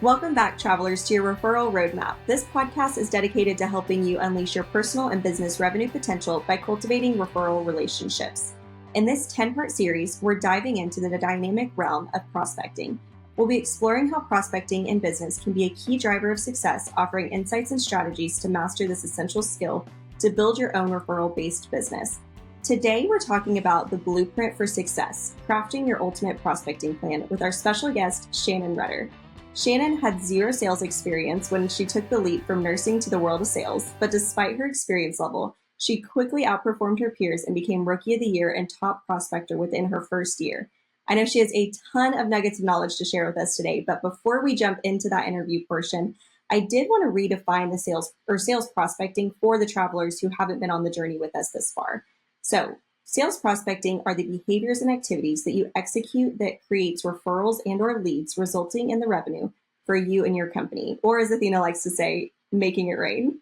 Welcome back, travelers, to your referral roadmap. This podcast is dedicated to helping you unleash your personal and business revenue potential by cultivating referral relationships. In this 10-part series, we're diving into the dynamic realm of prospecting. We'll be exploring how prospecting in business can be a key driver of success, offering insights and strategies to master this essential skill to build your own referral-based business. Today, we're talking about the blueprint for success, crafting your ultimate prospecting plan with our special guest, Shannon Rutter. Shannon had zero sales experience when she took the leap from nursing to the world of sales, but despite her experience level, she quickly outperformed her peers and became Rookie of the Year and top prospector within her first year. I know she has a ton of nuggets of knowledge to share with us today, but before we jump into that interview portion, I did want to redefine the sales prospecting for the travelers who haven't been on the journey with us this far. So, sales prospecting are the behaviors and activities that you execute that creates referrals and or leads resulting in the revenue for you and your company, or as Athena likes to say, making it rain.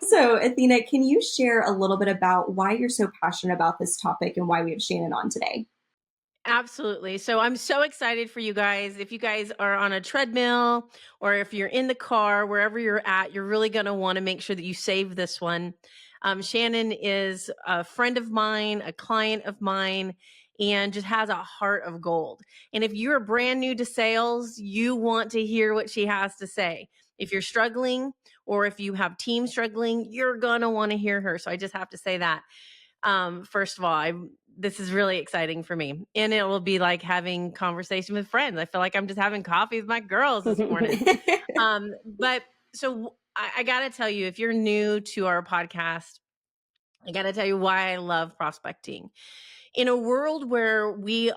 So Athena, can you share a little bit about why you're so passionate about this topic and why we have Shannon on today? Absolutely. So I'm so excited for you guys. If you guys are on a treadmill or if you're in the car, wherever you're at, you're really going to want to make sure that you save this one. Shannon is a friend of mine, a client of mine, and just has a heart of gold. And if you're brand new to sales, you want to hear what she has to say. If you're struggling or if you have teams struggling, you're going to want to hear her. So I just have to say that. First of all, this is really exciting for me, and it will be like having conversation with friends. I feel like I'm just having coffee with my girls this morning. But so I got to tell you, if you're new to our podcast, I got to tell you why I love prospecting. In a world where we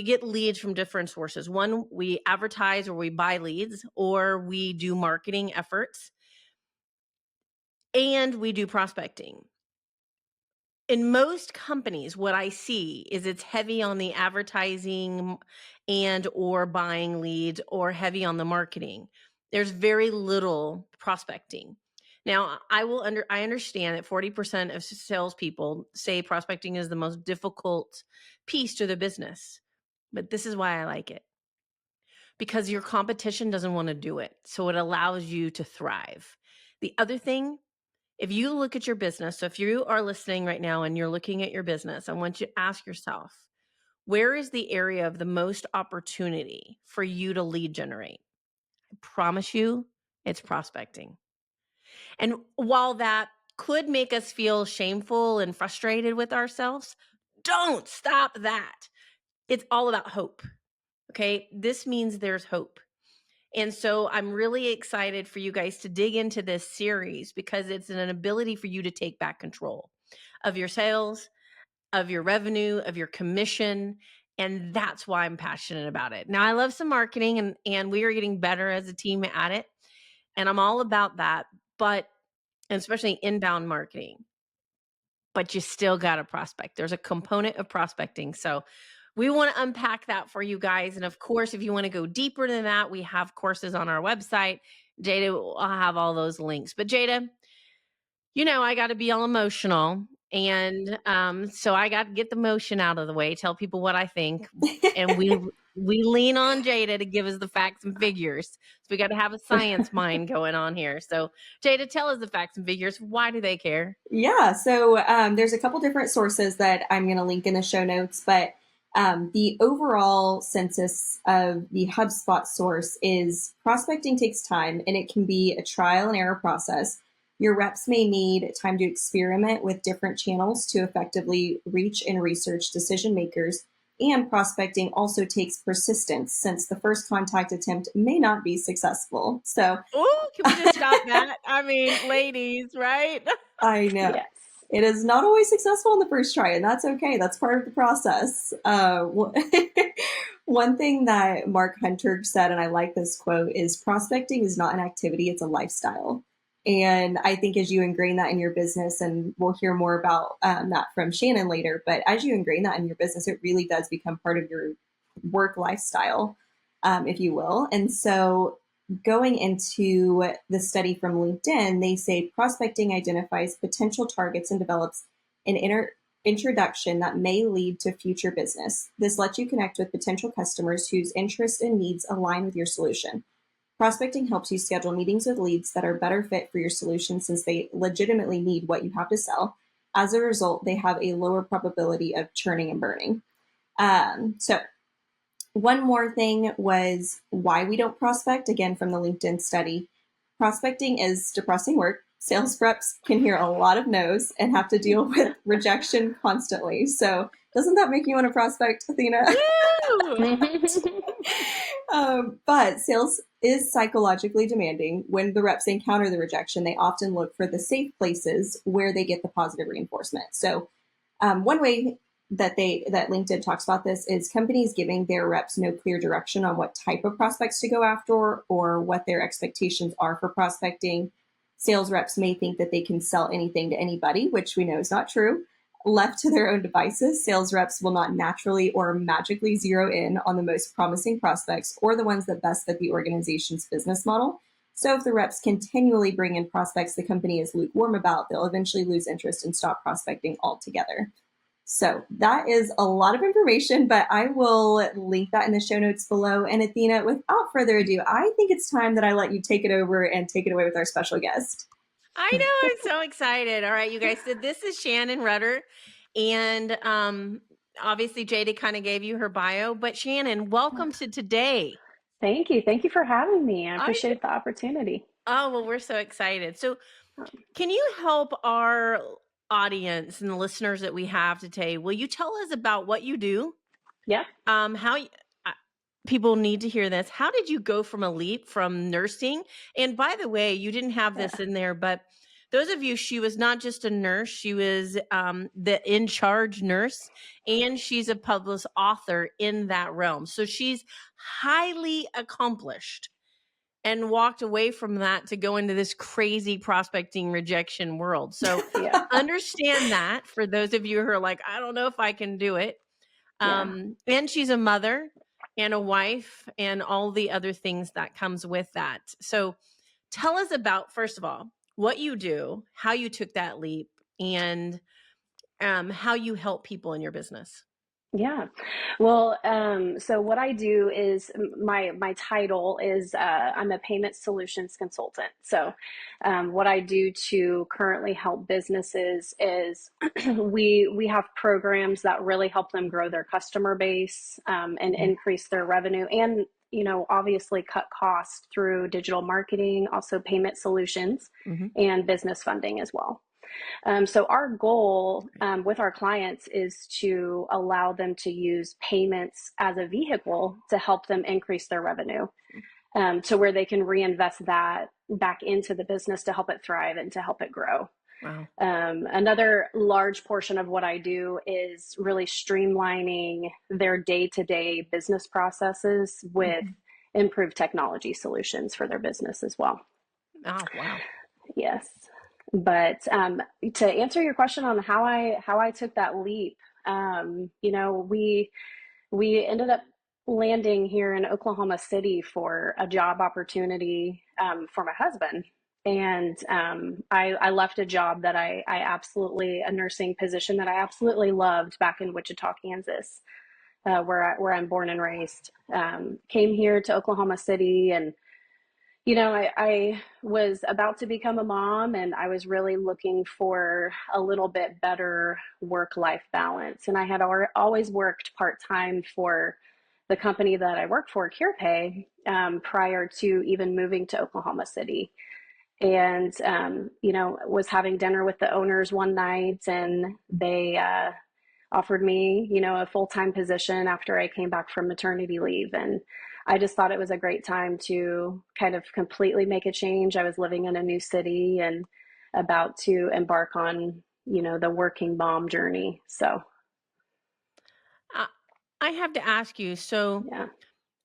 get leads from different sources. One, we advertise or we buy leads, or we do marketing efforts, and we do prospecting. In most companies, what I see is it's heavy on the advertising and or buying leads, or heavy on the marketing. There's very little prospecting. Now, I understand that 40% of salespeople say prospecting is the most difficult piece to the business, but this is why I like it. Because your competition doesn't want to do it, so it allows you to thrive. The other thing, if you look at your business, so if you are listening right now and you're looking at your business, I want you to ask yourself, where is the area of the most opportunity for you to lead generate? I promise you, it's prospecting. And while that could make us feel shameful and frustrated with ourselves, don't stop that. It's all about hope. Okay. This means there's hope. And so I'm really excited for you guys to dig into this series because it's an ability for you to take back control of your sales, of your revenue, of your commission. And that's why I'm passionate about it. Now, I love some marketing and we are getting better as a team at it. And I'm all about that, but especially inbound marketing. But you still got to prospect. There's a component of prospecting. So we want to unpack that for you guys. And of course, if you want to go deeper than that, we have courses on our website. Jada will have all those links. But Jada, I got to be all emotional. And so I got to get the motion out of the way, tell people what I think. And we lean on Jada to give us the facts and figures. So we got to have a science mind going on here. So Jada, tell us the facts and figures. Why do they care? Yeah, so there's a couple different sources that I'm going to link in the show notes, but the overall census of the HubSpot source is prospecting takes time and it can be a trial and error process. Your reps may need time to experiment with different channels to effectively reach and research decision makers. And prospecting also takes persistence since the first contact attempt may not be successful. So, oh, can we just stop that? I mean, ladies, right? I know. Yes. It is not always successful on the first try, and that's okay. That's part of the process. One thing that Mark Hunter said, and I like this quote, is prospecting is not an activity, it's a lifestyle. And I think as you ingrain that in your business, and we'll hear more about that from Shannon later, but as you ingrain that in your business, it really does become part of your work lifestyle, if you will. And so going into the study from LinkedIn, they say prospecting identifies potential targets and develops an introduction that may lead to future business. This lets you connect with potential customers whose interests and needs align with your solution. Prospecting helps you schedule meetings with leads that are better fit for your solution since they legitimately need what you have to sell. As a result, they have a lower probability of churning and burning. So one more thing was why we don't prospect, again, from the LinkedIn study. Prospecting is depressing work. Sales reps can hear a lot of no's and have to deal with rejection constantly. So doesn't that make you want to prospect, Athena? But sales is psychologically demanding. When the reps encounter the rejection, they often look for the safe places where they get the positive reinforcement. So one way that LinkedIn talks about this is companies giving their reps no clear direction on what type of prospects to go after or what their expectations are for prospecting. Sales reps may think that they can sell anything to anybody, which we know is not true. Left to their own devices, sales reps will not naturally or magically zero in on the most promising prospects or the ones that best fit the organization's business model. So if the reps continually bring in prospects the company is lukewarm about, they'll eventually lose interest and stop prospecting altogether. So that is a lot of information, but I will link that in the show notes below. And Athena, without further ado, I think it's time that I let you take it over and take it away with our special guest. I know, I'm so excited. All right, you guys. So this is Shannon Rutter, and obviously Jada kind of gave you her bio, but Shannon, welcome to today. Thank you. Thank you for having me. I appreciate the opportunity. Oh, well, we're so excited. So can you help our audience and the listeners that we have today? Will you tell us about what you do? Yeah. How people need to hear this. How did you go from a leap from nursing? And by the way, you didn't have this in there, but those of you, she was not just a nurse, she was the in charge nurse, and she's a published author in that realm. So she's highly accomplished and walked away from that to go into this crazy prospecting rejection world. So understand that for those of you who are like, I don't know if I can do it. And she's a mother and a wife and all the other things that comes with that. So tell us about, first of all, what you do, how you took that leap, and how you help people in your business. Yeah. Well, so what I do is my title is I'm a payment solutions consultant. So what I do to currently help businesses is we have programs that really help them grow their customer base and increase their revenue and obviously cut costs through digital marketing, also payment solutions and business funding as well. So our goal with our clients is to allow them to use payments as a vehicle to help them increase their revenue to where they can reinvest that back into the business to help it thrive and to help it grow. Wow. Another large portion of what I do is really streamlining their day-to-day business processes with improved technology solutions for their business as well. Oh, wow. Yes. But to answer your question on how I took that leap, we ended up landing here in Oklahoma City for a job opportunity for my husband. And I left a job that a nursing position that I absolutely loved back in Wichita, Kansas, where I'm born and raised. Came here to Oklahoma City and I was about to become a mom and I was really looking for a little bit better work-life balance. And I had always worked part-time for the company that I worked for, CurePay, prior to even moving to Oklahoma City. And, was having dinner with the owners one night and they offered me, a full-time position after I came back from maternity leave. And I just thought it was a great time to kind of completely make a change. I was living in a new city and about to embark on, the working mom journey. So I have to ask you, so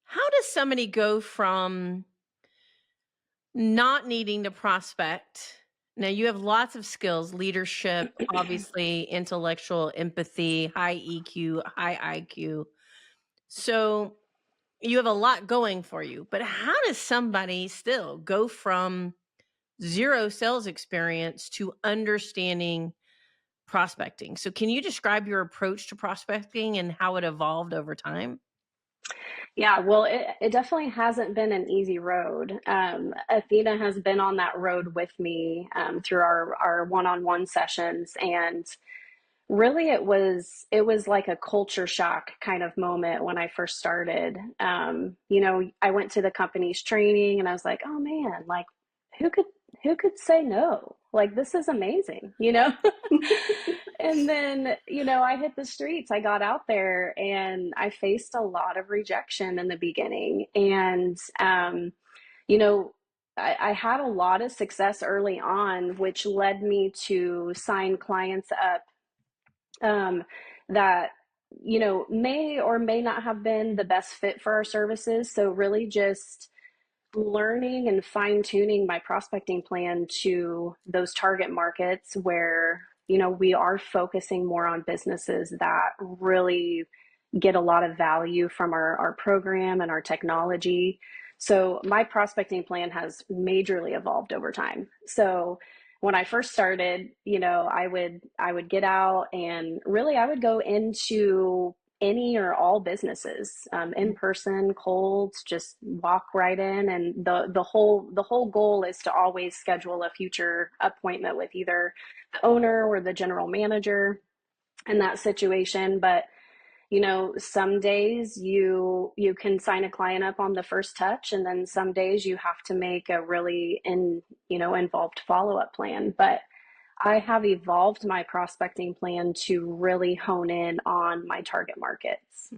how does somebody go from not needing to prospect? Now you have lots of skills, leadership, obviously intellectual empathy, high EQ, high IQ. So you have a lot going for you, but how does somebody still go from zero sales experience to understanding prospecting? So can you describe your approach to prospecting and how it evolved over time? Yeah, well, it definitely hasn't been an easy road. Athena has been on that road with me through our one-on-one sessions, and really it was like a culture shock kind of moment when I first started. I went to the company's training and I was like, oh man, like who could who could say no? Like this is amazing, you know? And then, I hit the streets. I got out there and I faced a lot of rejection in the beginning. And, you know, I had a lot of success early on, which led me to sign clients up that, may or may not have been the best fit for our services. So, really just learning and fine tuning my prospecting plan to those target markets where, we are focusing more on businesses that really get a lot of value from our program and our technology. So my prospecting plan has majorly evolved over time. So when I first started, I would get out and really I would go into any or all businesses, in person, cold, just walk right in. And the whole goal is to always schedule a future appointment with either the owner or the general manager in that situation. But some days you can sign a client up on the first touch, and then some days you have to make a really involved follow-up plan. But I have evolved my prospecting plan to really hone in on my target markets.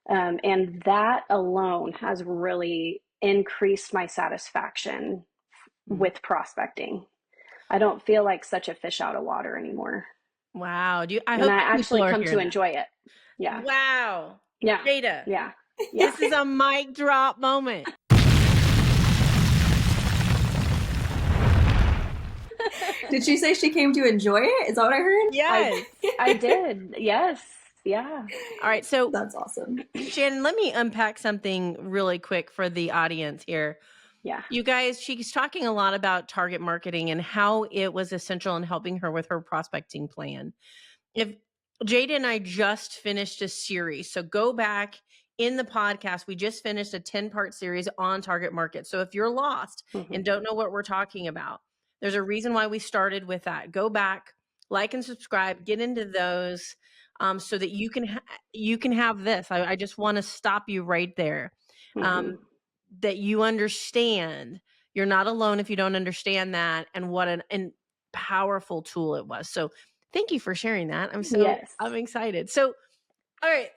And that alone has really increased my satisfaction with prospecting. I don't feel like such a fish out of water anymore. Wow. I And hope I that actually people are come to hearing that. enjoy it. Yeah. Wow. Yeah. Jada, Yeah. this is a mic drop moment. Did she say she came to enjoy it? Is that what I heard? Yes. I did. Yes. Yeah. All right. So, That's awesome. Shannon, let me unpack something really quick for the audience here. Yeah. You guys, she's talking a lot about target marketing and how it was essential in helping her with her prospecting plan. If Jada and I just finished a series, so go back in the podcast. We just finished a 10-part series on target market. So if you're lost and don't know what we're talking about, there's a reason why we started with that. Go back, like and subscribe, get into those, so that you can have this. I just want to stop you right there. That you understand you're not alone if you don't understand that, and what an powerful tool it was. So thank you for sharing that. Yes. I'm excited. So, all right.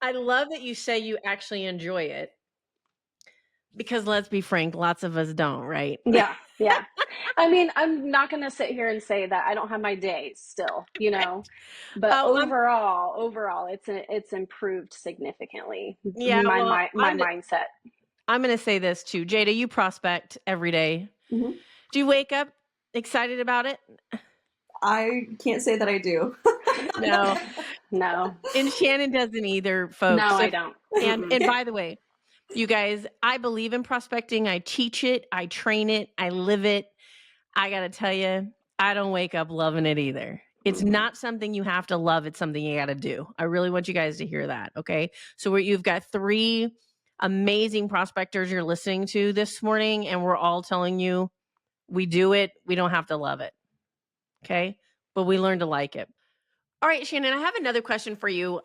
I love that you say you actually enjoy it, because let's be frank, lots of us don't, right? Yeah. Yeah. I mean, I'm not going to sit here and say that I don't have my days still, but Oh, overall, it's improved significantly. yeah. Well, My mindset. I'm going to say this too. Jada, you prospect every day. Mm-hmm. Do you wake up excited about it? I can't say that I do. No. No. And Shannon doesn't either, folks. No, I don't. And by the way, you guys, I believe in prospecting. I teach it, I train it, I live it. I got to tell you, I don't wake up loving it either. It's not something you have to love. It's something you got to do. I really want you guys to hear that. Okay. So you've got 3 amazing prospectors you're listening to this morning, and we're all telling you we do it. We don't have to love it. Okay. But we learn to like it. All right, Shannon, I have another question for you,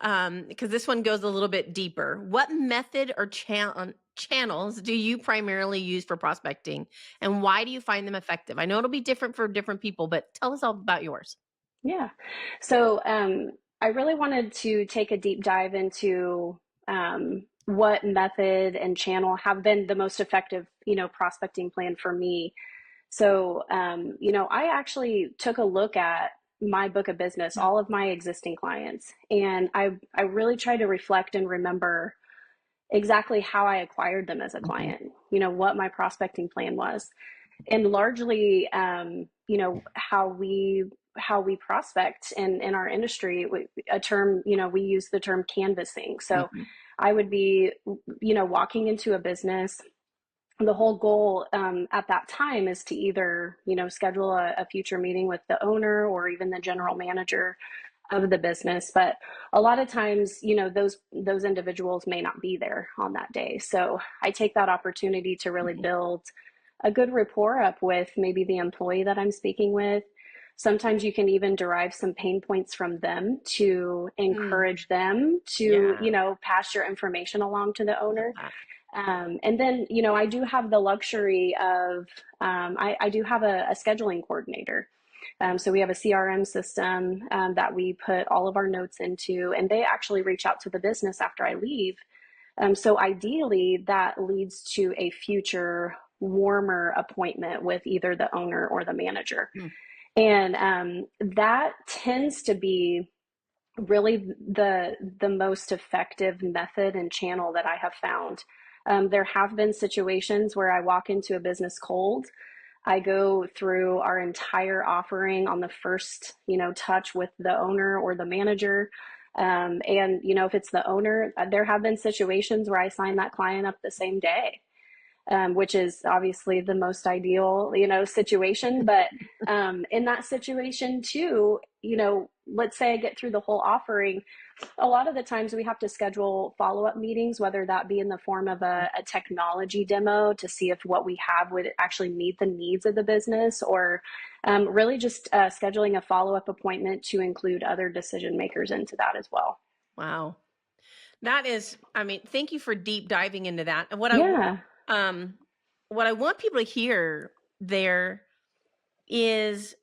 because this one goes a little bit deeper. What method or channels do you primarily use for prospecting, and why do you find them effective? I know it'll be different for different people, but tell us all about yours. Yeah. So I really wanted to take a deep dive into what method and channel have been the most effective, prospecting plan for me. So, I actually took a look at my book of business, all of my existing clients, and I really tried to reflect and remember exactly how I acquired them as a client, what my prospecting plan was, and largely, how we prospect in our industry, a term, we use the term canvassing. So I would be, walking into a business. The whole goal at that time is to either, schedule a future meeting with the owner or even the general manager, of the business. But a lot of times, those individuals may not be there on that day. So I take that opportunity to really build a good rapport up with maybe the employee that I'm speaking with. Sometimes you can even derive some pain points from them to encourage them to, Yeah. pass your information along to the Love owner. that. And then, I do have the luxury of, I do have a scheduling coordinator. So we have a CRM system that we put all of our notes into, and they actually reach out to the business after I leave. So ideally, that leads to a future warmer appointment with either the owner or the manager. And that tends to be really the most effective method and channel that I have found. There have been situations where I walk into a business cold. I go through our entire offering on the first, touch with the owner or the manager. And, if it's the owner, there have been situations where I sign that client up the same day, which is obviously the most ideal, situation. But in that situation too, let's say I get through the whole offering, a lot of the times we have to schedule follow-up meetings, whether that be in the form of a technology demo to see if what we have would actually meet the needs of the business, or really just scheduling a follow-up appointment to include other decision makers into that as well. Wow. That is, thank you for deep diving into that. And Yeah. what I want people to hear there is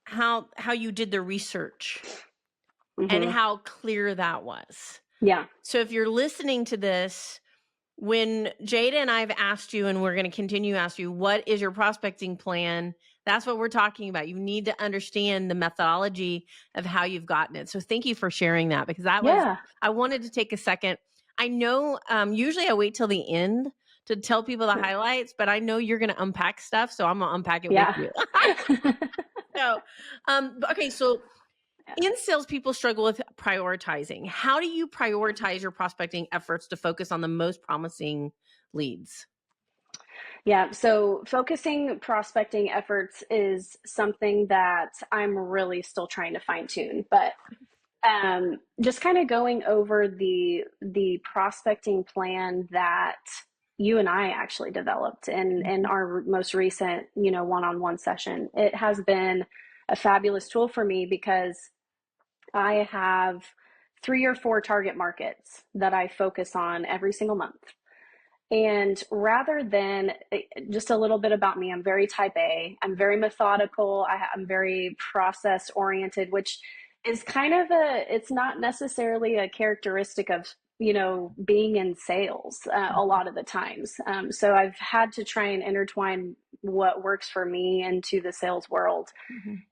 how you did the research and how clear that was. Yeah. So if you're listening to this, when Jada and I have asked you, and we're going to continue to ask you, what is your prospecting plan? That's what we're talking about. You need to understand the methodology of how you've gotten it. So thank you for sharing that, because I wanted to take a second. I know usually I wait till the end to tell people the highlights, but I know you're going to unpack stuff, so I'm going to unpack it with you. So, okay, so in sales, people struggle with prioritizing. How do you prioritize your prospecting efforts to focus on the most promising leads? Yeah, so focusing prospecting efforts is something that I'm really still trying to fine tune, but just kind of going over the prospecting plan that you and I actually developed in our most recent, one-on-one session. It has been a fabulous tool for me because I have 3 or 4 target markets that I focus on every single month. And rather than just a little bit about me, I'm very type A. I'm very methodical. I'm very process oriented, which is kind of it's not necessarily a characteristic of, being in sales a lot of the times. So I've had to try and intertwine what works for me into the sales world.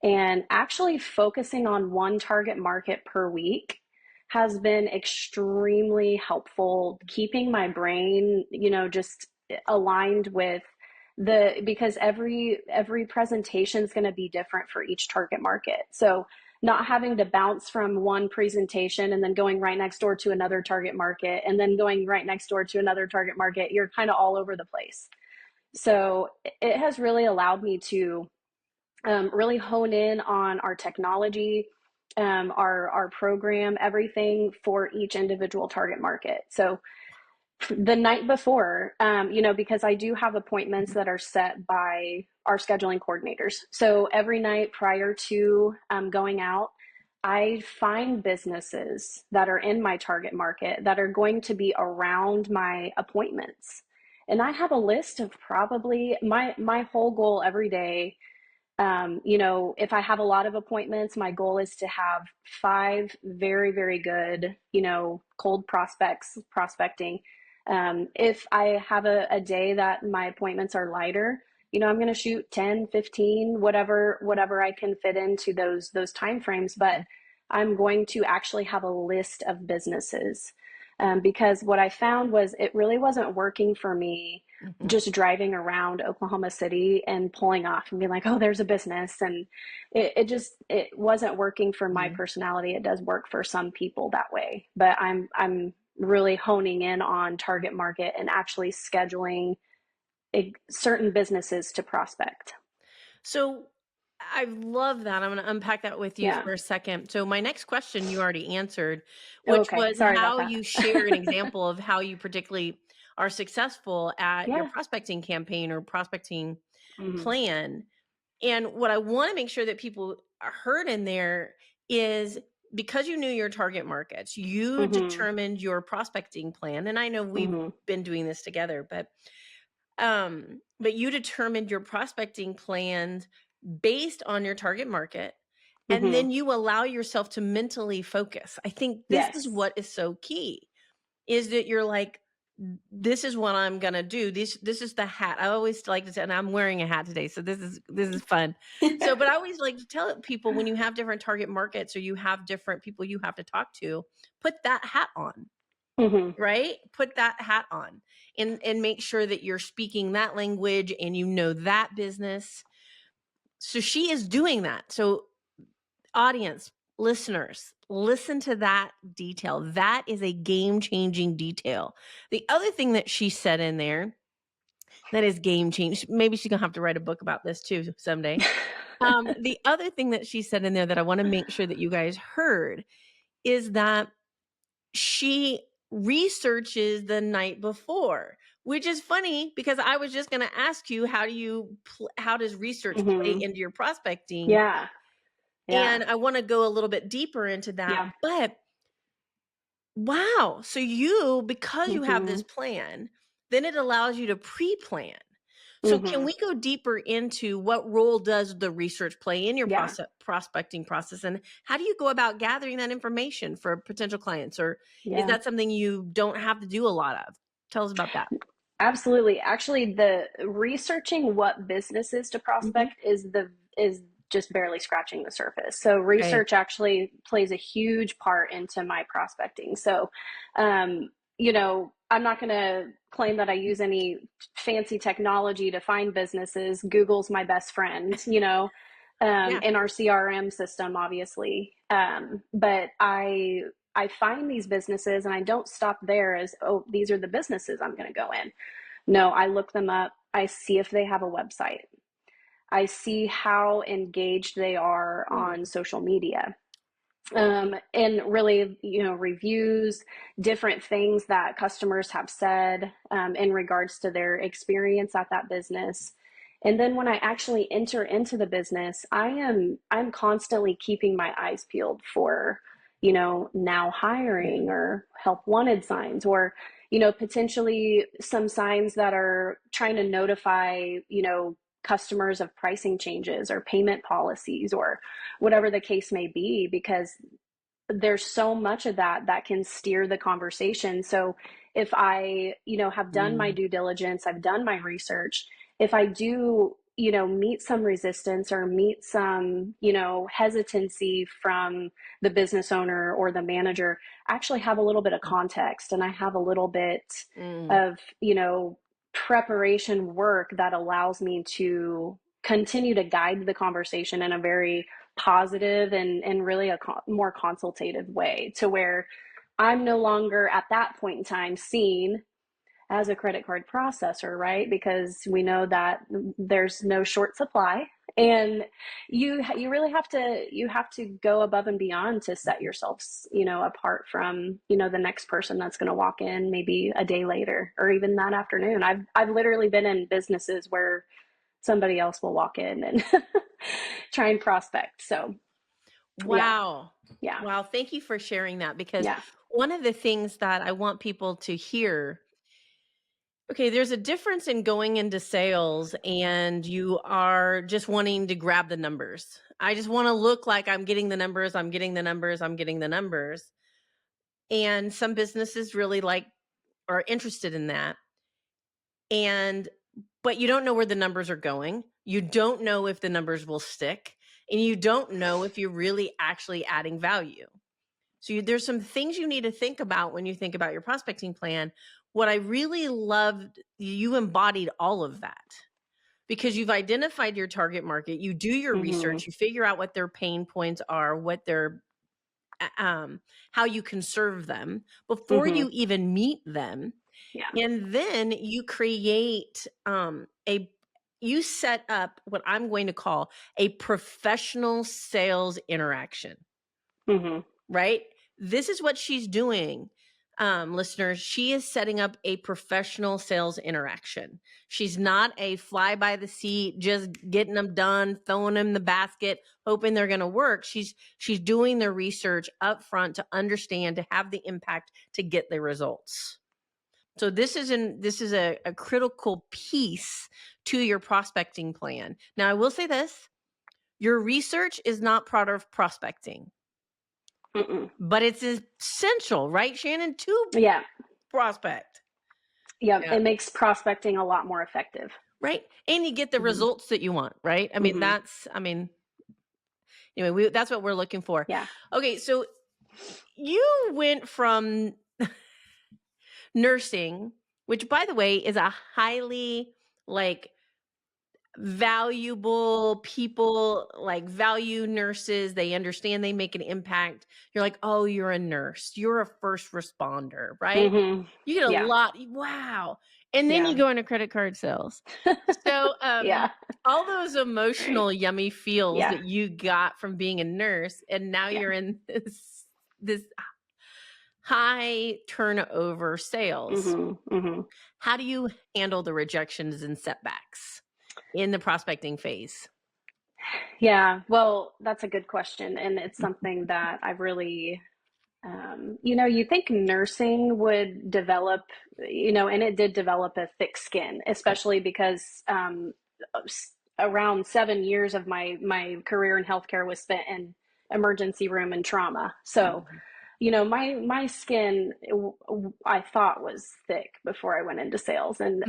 And actually focusing on one target market per week has been extremely helpful, keeping my brain, just aligned with because every presentation is going to be different for each target market. So not having to bounce from one presentation and then going right next door to another target market and then going right next door to another target market, you're kind of all over the place. So it has really allowed me to really hone in on our technology, our program, everything for each individual target market. So the night before, because I do have appointments that are set by our scheduling coordinators. So every night prior to going out, I find businesses that are in my target market that are going to be around my appointments. And I have a list of probably my whole goal every day. If I have a lot of appointments, my goal is to have 5 very, very good, cold prospects prospecting. If I have a day that my appointments are lighter, I'm going to shoot 10, 15, whatever I can fit into those time frames. But I'm going to actually have a list of businesses. Because what I found was it really wasn't working for me just driving around Oklahoma City and pulling off and being like, oh, there's a business. And it wasn't working for my personality. It does work for some people that way, but I'm really honing in on target market and actually scheduling certain businesses to prospect. So I love that. I'm going to unpack that with you Yeah. for a second. So my next question you already answered, Oh, which okay. was Sorry about how that. you share an example of how you particularly are successful at your Yeah. prospecting campaign or prospecting Hmm. plan. And what I want to make sure that people heard in there is, because you knew your target markets, you Hmm. determined your prospecting plan. And I know we've Hmm. been doing this together, but you determined your prospecting plans based on your target market, and Hmm. then you allow yourself to mentally focus. I think this is Yes. what is so key, is that you're like, this is what I'm gonna do. This is the hat. I always like to say, and I'm wearing a hat today, so this is fun. So, but I always like to tell people, when you have different target markets or you have different people you have to talk to, put that hat on, Hmm. right? Put that hat on, and make sure that you're speaking that language and you know that business. So she is doing that. So audience, listeners, listen to that detail. That is a game-changing detail. The other thing that she said in there that is game-changing, maybe she's gonna have to write a book about this too someday. The other thing that she said in there that I want to make sure that you guys heard is that she researches the night before, which is funny because I was just going to ask you, how does research play Hmm. into your prospecting? Yeah. Yeah. And I want to go a little bit deeper into that. Yeah. But wow, so because you have Hmm. this plan, then it allows you to pre-plan. So can Hmm. we go deeper into what role does the research play in your Yeah. prospecting process, and how do you go about gathering that information for potential clients, or is Yeah. that something you don't have to do a lot of? Tell us about that. Absolutely. Actually, the researching what businesses to Hmm. prospect is just barely scratching the surface. So Right. research actually plays a huge part into my prospecting. So, I'm not going to claim that I use any fancy technology to find businesses. Google's my best friend, Yeah. in our CRM system, obviously. But I find these businesses and I don't stop there as, oh, these are the businesses I'm going to go in. No, I look them up. I see if they have a website. I see how engaged they are Hmm. on social media. And really, reviews, different things that customers have said in regards to their experience at that business. And then when I actually enter into the business, I'm constantly keeping my eyes peeled for, now hiring or help wanted signs, or potentially some signs that are trying to notify, customers of pricing changes or payment policies or whatever the case may be, because there's so much of that that can steer the conversation. So if I, have done my Mm. due diligence, I've done my research, if I do, meet some resistance or meet some, hesitancy from the business owner or the manager, I actually have a little bit of context and I have a little bit Mm. of, preparation work that allows me to continue to guide the conversation in a very positive and really a more consultative way, to where I'm no longer at that point in time seen as a credit card processor, right? Because we know that there's no short supply, and you really have to go above and beyond to set yourselves, apart from, the next person that's going to walk in maybe a day later or even that afternoon. I've literally been in businesses where somebody else will walk in and try and prospect. So yeah, Wow. yeah, Wow. Thank you for sharing that, because yeah. one of the things that I want people to hear, okay, there's a difference in going into sales and you are just wanting to grab the numbers. I just want to look like I'm getting the numbers, I'm getting the numbers, I'm getting the numbers. And some businesses really are interested in that. And but you don't know where the numbers are going. You don't know if the numbers will stick, and you don't know if you're really actually adding value. So there's some things you need to think about when you think about your prospecting plan. What I really loved, you embodied all of that, because you've identified your target market, you do your Hmm. research, you figure out what their pain points are, what their how you can serve them before Hmm. you even meet them, Yeah. and then you create a you set up what I'm going to call a professional sales interaction, Mm-hmm. right? This is what she's doing. Listeners, she is setting up a professional sales interaction. She's not a fly by the seat, just getting them done, throwing them in the basket, hoping they're going to work. She's doing the research up front to understand, to have the impact, to get the results. So this is a critical piece to your prospecting plan. Now, I will say this: your research is not part of prospecting. Mm-mm. But it's essential, right, Shannon, to Yeah. prospect. Yeah. Yeah. It makes prospecting a lot more effective. Right. And you get the Mm-hmm. results that you want, right? I mean, Mm-hmm. Anyway, that's what we're looking for. Yeah. Okay. So you went from nursing, which, by the way, is a highly valuable people, value nurses. They understand, they make an impact. You're like, oh, you're a nurse, you're a first responder, right? Mm-hmm. You get a Yeah. lot. Wow. And then Yeah. you go into credit card sales. So Yeah. all those emotional yummy feels Yeah. that you got from being a nurse, and now Yeah. you're in this high turnover sales. Mm-hmm. Mm-hmm. How do you handle the rejections and setbacks in the prospecting phase? Yeah, well, that's a good question. And it's something that I really, you think nursing would develop, and it did develop a thick skin, especially because around 7 years of my career in healthcare was spent in emergency room and trauma. So, my skin, I thought was thick before I went into sales. And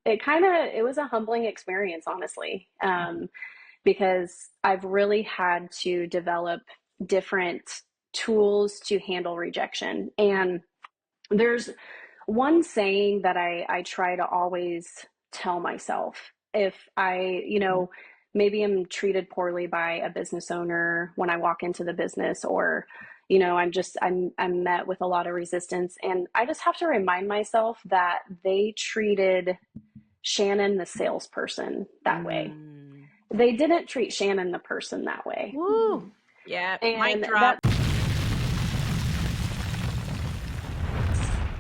it was a humbling experience, honestly. Because I've really had to develop different tools to handle rejection. And there's one saying that I try to always tell myself if maybe I'm treated poorly by a business owner when I walk into the business, or I'm met with a lot of resistance, and I just have to remind myself that they treated Shannon the salesperson that way. They didn't treat Shannon the person that way. Woo. Yeah. And Mic drop.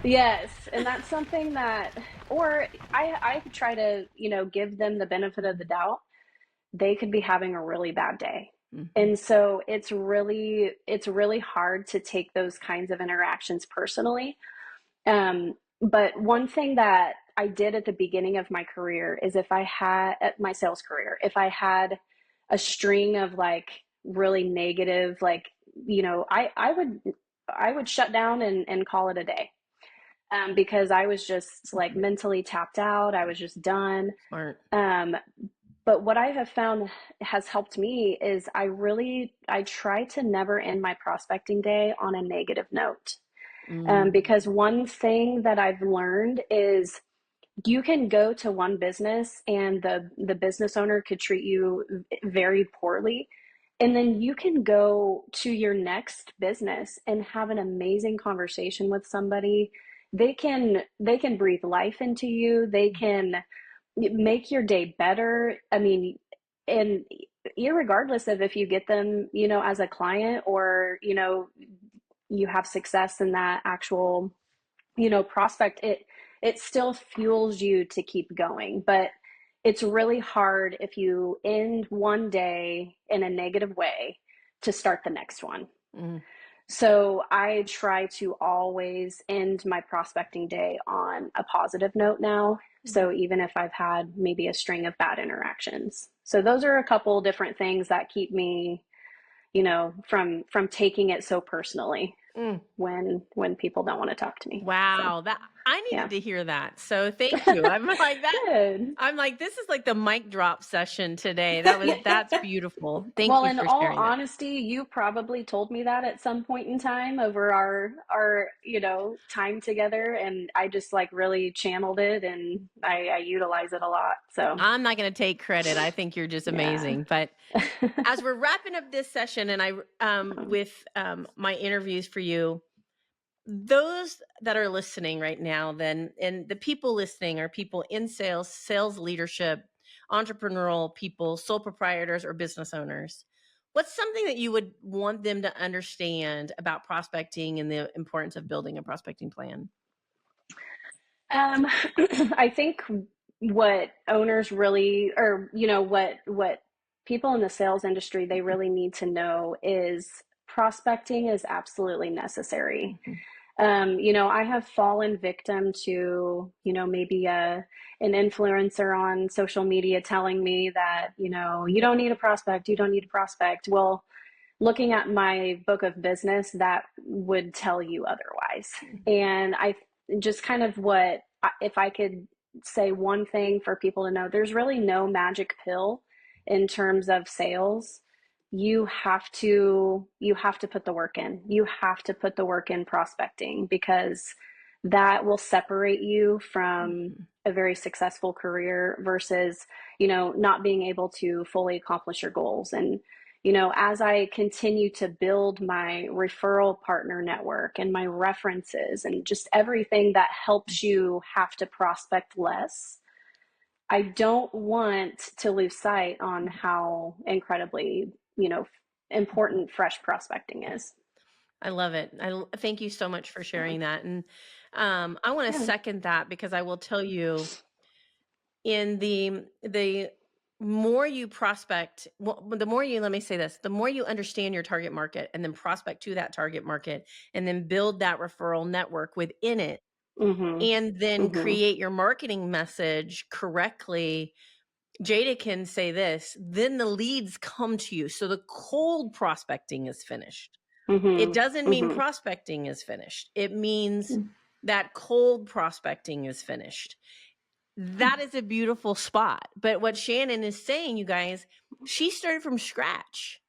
Yes, and that's something that, or I try to, give them the benefit of the doubt. They could be having a really bad day. And so it's really hard to take those kinds of interactions personally. But one thing that I did at the beginning of my career is, if I had at my sales career, if I had a string of really negative, I would shut down and call it a day. Because I was just mentally tapped out. I was just done. Smart. But what I have found has helped me is I try to never end my prospecting day on a negative note. Because one thing that I've learned is, you can go to one business and the business owner could treat you very poorly. And then you can go to your next business and have an amazing conversation with somebody. They can breathe life into you. They can make your day better. I mean, and irregardless of if you get them, as a client, or, you have success in that actual, prospect, it still fuels you to keep going. But it's really hard if you end one day in a negative way to start the next one. So I try to always end my prospecting day on a positive note now. So even if I've had maybe a string of bad interactions. So those are a couple different things that keep me, from taking it so personally when people don't want to talk to me. Wow. So, That I needed to hear that. So thank you. I'm like that. Good. I'm like, this is like the mic drop session today. That's beautiful. Thank you in for all sharing that. honesty, you probably told me that at some point in time over our time together, and I just really channeled it, and I utilize it a lot. So I'm not going to take credit. I think you're just amazing. But as we're wrapping up this session, and with my interviews for you, those that are listening right now, then, and the people listening are people in sales leadership, entrepreneurial people, sole proprietors, or business owners, what's something that you would want them to understand about prospecting and the importance of building a prospecting plan? I think what owners really, or what people in the sales industry, they really need to know is prospecting is absolutely necessary. I have fallen victim to, maybe an influencer on social media telling me that, you don't need a prospect, you don't need a prospect. Well, looking at my book of business, that would tell you otherwise. And I just kind of if I could say one thing for people to know, there's really no magic pill in terms of sales. You have to put the work in. You have to put the work in prospecting, because that will separate you from a very successful career versus, not being able to fully accomplish your goals. And as I continue to build my referral partner network and my references and just everything that helps you have to prospect less, I don't want to lose sight on how incredibly, important fresh prospecting is. I love it. Thank you so much for sharing that. And I want to second that, because I will tell you, in the more you prospect, the more you, let me say this, the more you understand your target market and then prospect to that target market and then build that referral network within it, and then create your marketing message correctly. Jada can say this, then the leads come to you. So the cold prospecting is finished. It doesn't mean prospecting is finished. It means that cold prospecting is finished. That is a beautiful spot. But what Shannon is saying, you guys, she started from scratch.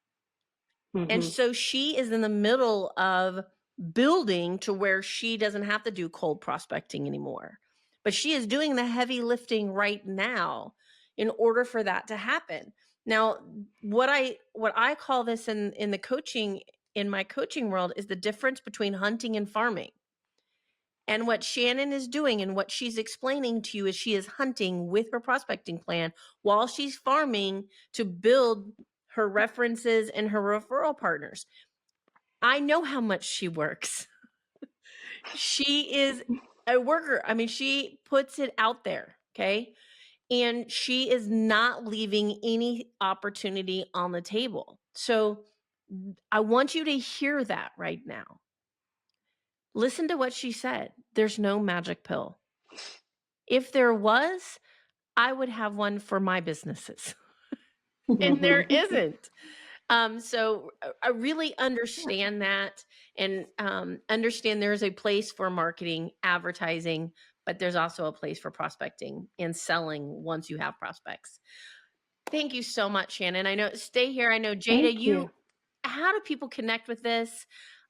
And so she is in the middle of building to where she doesn't have to do cold prospecting anymore. But she is doing the heavy lifting right now in order for that to happen. Now, what I call this in the coaching, in my coaching world, is the difference between hunting and farming. And what Shannon is doing and what she's explaining to you is she is hunting with her prospecting plan while she's farming to build her references and her referral partners. I know how much she works. She is a worker. I mean, she puts it out there, okay? And she is not leaving any opportunity on the table. So I want you to hear that right now. Listen to what she said. There's no magic pill. If there was, I would have one for my businesses. And there isn't. So I really understand that, and understand there's a place for marketing, advertising, but there's also a place for prospecting and selling once you have prospects. Thank you so much, Shannon. I know, stay here. I know, Jada, how do people connect with this?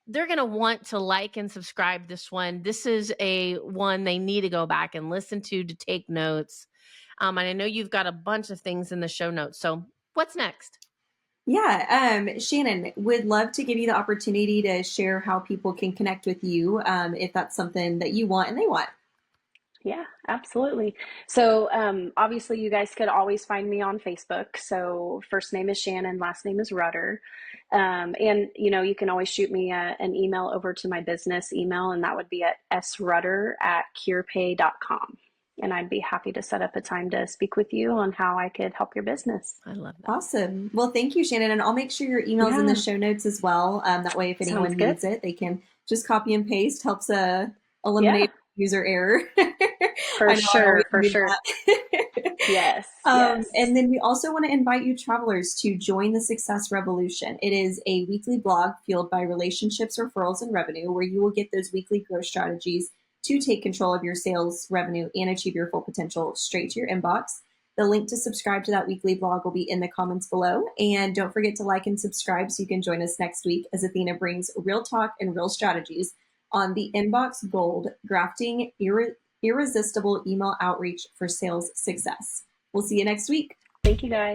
They're going to want to like and subscribe this one. This is a one they need to go back and listen to take notes. And I know you've got a bunch of things in the show notes. So what's next? Yeah, Shannon, would love to give you the opportunity to share how people can connect with you, if that's something that you want and they want. Yeah, absolutely. So obviously you guys could always find me on Facebook. So first name is Shannon, last name is Rutter. And you can always shoot me an email over to my business email, and that would be at srutter@curepay.com. And I'd be happy to set up a time to speak with you on how I could help your business. I love that. Awesome. Well, thank you, Shannon. And I'll make sure your email's in the show notes as well. That way, if anyone needs it, they can just copy and paste. Helps eliminate user error. For sure. Yes. And then we also want to invite you travelers to join the Success Revolution. It is a weekly blog fueled by relationships, referrals, and revenue, where you will get those weekly growth strategies to take control of your sales, revenue, and achieve your full potential straight to your inbox. The link to subscribe to that weekly blog will be in the comments below. And don't forget to like and subscribe so you can join us next week as Athena brings real talk and real strategies on the Inbox Gold, grafting irresistible email outreach for sales success. We'll see you next week. Thank you, guys.